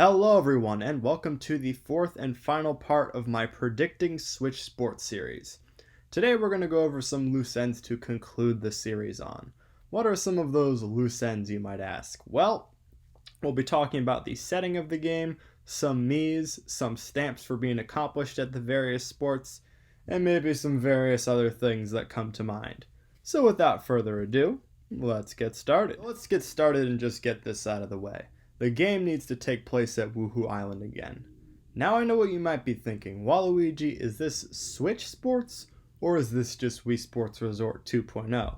Hello everyone and welcome to the fourth and final part of my Predicting Switch Sports series. Today we're going to go over some loose ends to conclude the series on. What are some of those loose ends, you might ask? Well, we'll be talking about the setting of the game, some Miis, some stamps for being accomplished at the various sports, and maybe some various other things that come to mind. So without further ado, let's get started. Let's get started and just get this out of the way. The game needs to take place at Wuhu Island again. Now I know what you might be thinking. Waluigi, is this Switch Sports or is this just Wii Sports Resort 2.0?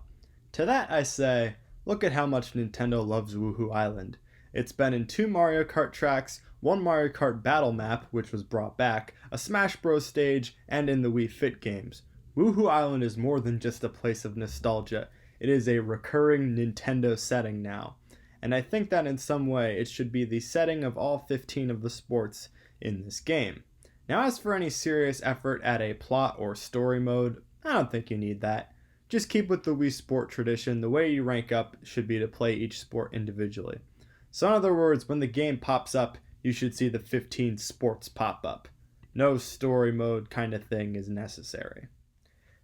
To that I say, look at how much Nintendo loves Wuhu Island. It's been in 2 Mario Kart tracks, 1 Mario Kart battle map, which was brought back, a Smash Bros stage, and in the Wii Fit games. Wuhu Island is more than just a place of nostalgia. It is a recurring Nintendo setting now. And I think that in some way it should be the setting of all 15 of the sports in this game. Now as for any serious effort at a plot or story mode, I don't think you need that. Just keep with the Wii Sport tradition. The way you rank up should be to play each sport individually. So in other words, when the game pops up, you should see the 15 sports pop up. No story mode kind of thing is necessary.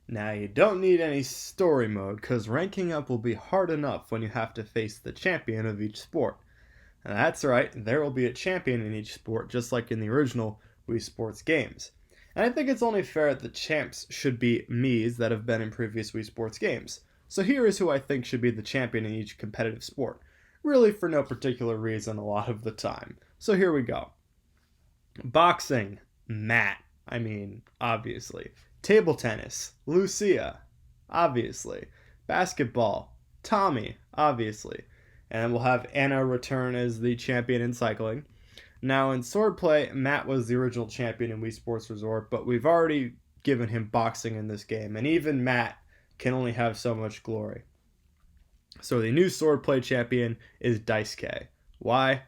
Now you don't need any story mode because ranking up will be hard enough when you have to face the champion of each sport. And that's right, there will be a champion in each sport just like in the original Wii Sports games. And I think it's only fair that the champs should be Miis that have been in previous Wii Sports games. So here is who I think should be the champion in each competitive sport. Really for no particular reason a lot of the time. So here we go. Boxing, Matt. Obviously. Table tennis, Lucia, obviously. Basketball, Tommy, obviously. And we'll have Anna return as the champion in cycling. Now in swordplay, Matt was the original champion in Wii Sports Resort, but we've already given him boxing in this game, and even Matt can only have so much glory. So the new swordplay champion is Daisuke. Why?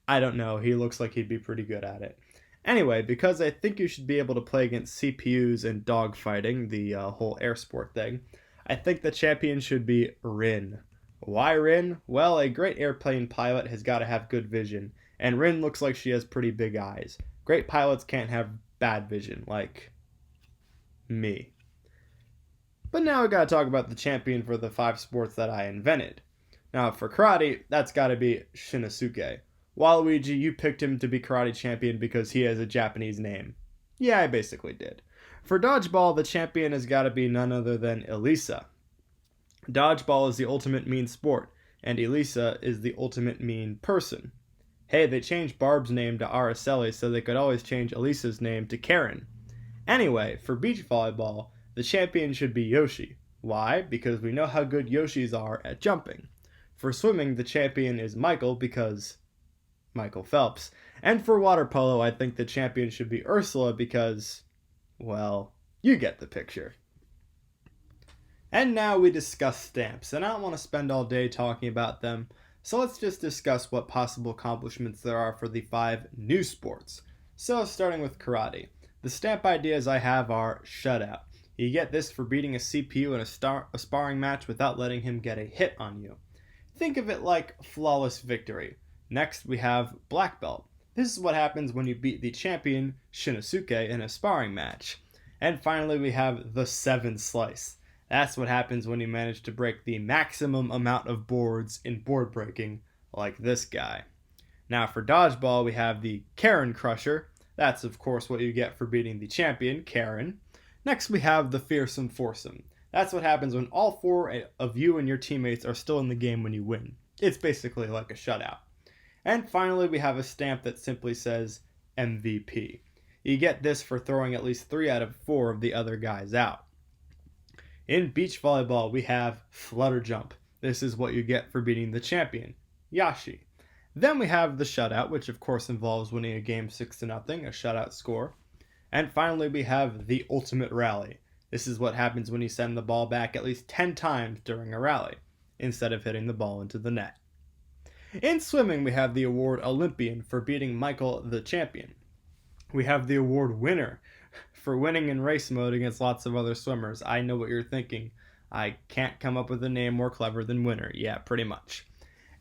I don't know, he looks like he'd be pretty good at it. Anyway, because I think you should be able to play against CPUs and dogfighting, the whole air sport thing, I think the champion should be Rin. Why Rin? Well, a great airplane pilot has got to have good vision, and Rin looks like she has pretty big eyes. Great pilots can't have bad vision, like me. But now we gotta talk about the champion for the 5 sports that I invented. Now, for karate, that's gotta be Shinosuke. Waluigi, you picked him to be karate champion because he has a Japanese name. Yeah, I basically did. For dodgeball, the champion has got to be none other than Elisa. Dodgeball is the ultimate mean sport, and Elisa is the ultimate mean person. Hey, they changed Barb's name to Araceli so they could always change Elisa's name to Karen. Anyway, for beach volleyball, the champion should be Yoshi. Why? Because we know how good Yoshis are at jumping. For swimming, the champion is Michael because Michael Phelps. And for water polo, I think the champion should be Ursula because, well, you get the picture. And now we discuss stamps, and I don't want to spend all day talking about them, so let's just discuss what possible accomplishments there are for the 5 new sports. So starting with karate. The stamp ideas I have are shutout. You get this for beating a CPU in a sparring match without letting him get a hit on you. Think of it like flawless victory. Next, we have black belt. This is what happens when you beat the champion, Shinosuke, in a sparring match. And finally, we have the 7 slice. That's what happens when you manage to break the maximum amount of boards in board breaking, like this guy. Now for dodgeball, we have the Karen Crusher. That's of course what you get for beating the champion, Karen. Next, we have the fearsome foursome. That's what happens when all 4 of you and your teammates are still in the game when you win. It's basically like a shutout. And finally, we have a stamp that simply says MVP. You get this for throwing at least 3 out of 4 of the other guys out. In beach volleyball, we have Flutter Jump. This is what you get for beating the champion, Yashi. Then we have the shutout, which of course involves winning a game 6-0, a shutout score. And finally, we have the Ultimate Rally. This is what happens when you send the ball back at least 10 times during a rally, instead of hitting the ball into the net. In swimming, we have the award Olympian for beating Michael the champion. We have the award Winner for winning in race mode against lots of other swimmers. I know what you're thinking. I can't come up with a name more clever than Winner. Yeah, pretty much.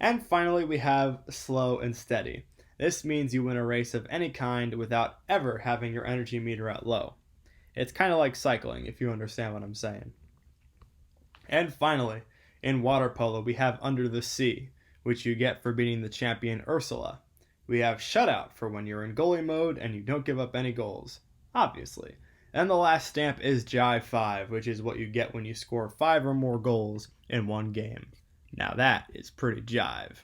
And finally, we have Slow and Steady. This means you win a race of any kind without ever having your energy meter at low. It's kind of like cycling, if you understand what I'm saying. And finally, in water polo, we have Under the Sea, which you get for beating the champion Ursula. We have Shutout for when you're in goalie mode and you don't give up any goals, obviously. And the last stamp is Jive 5, which is what you get when you score 5 or more goals in one game. Now that is pretty jive.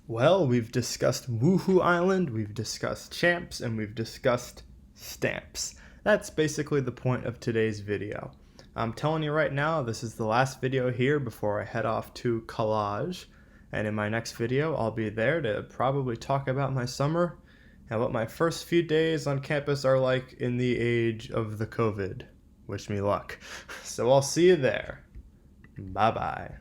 Well, we've discussed Woohoo Island, we've discussed champs, and we've discussed stamps. That's basically the point of today's video. I'm telling you right now, this is the last video here before I head off to collage. And in my next video, I'll be there to probably talk about my summer and what my first few days on campus are like in the age of the COVID. Wish me luck. So I'll see you there. Bye-bye.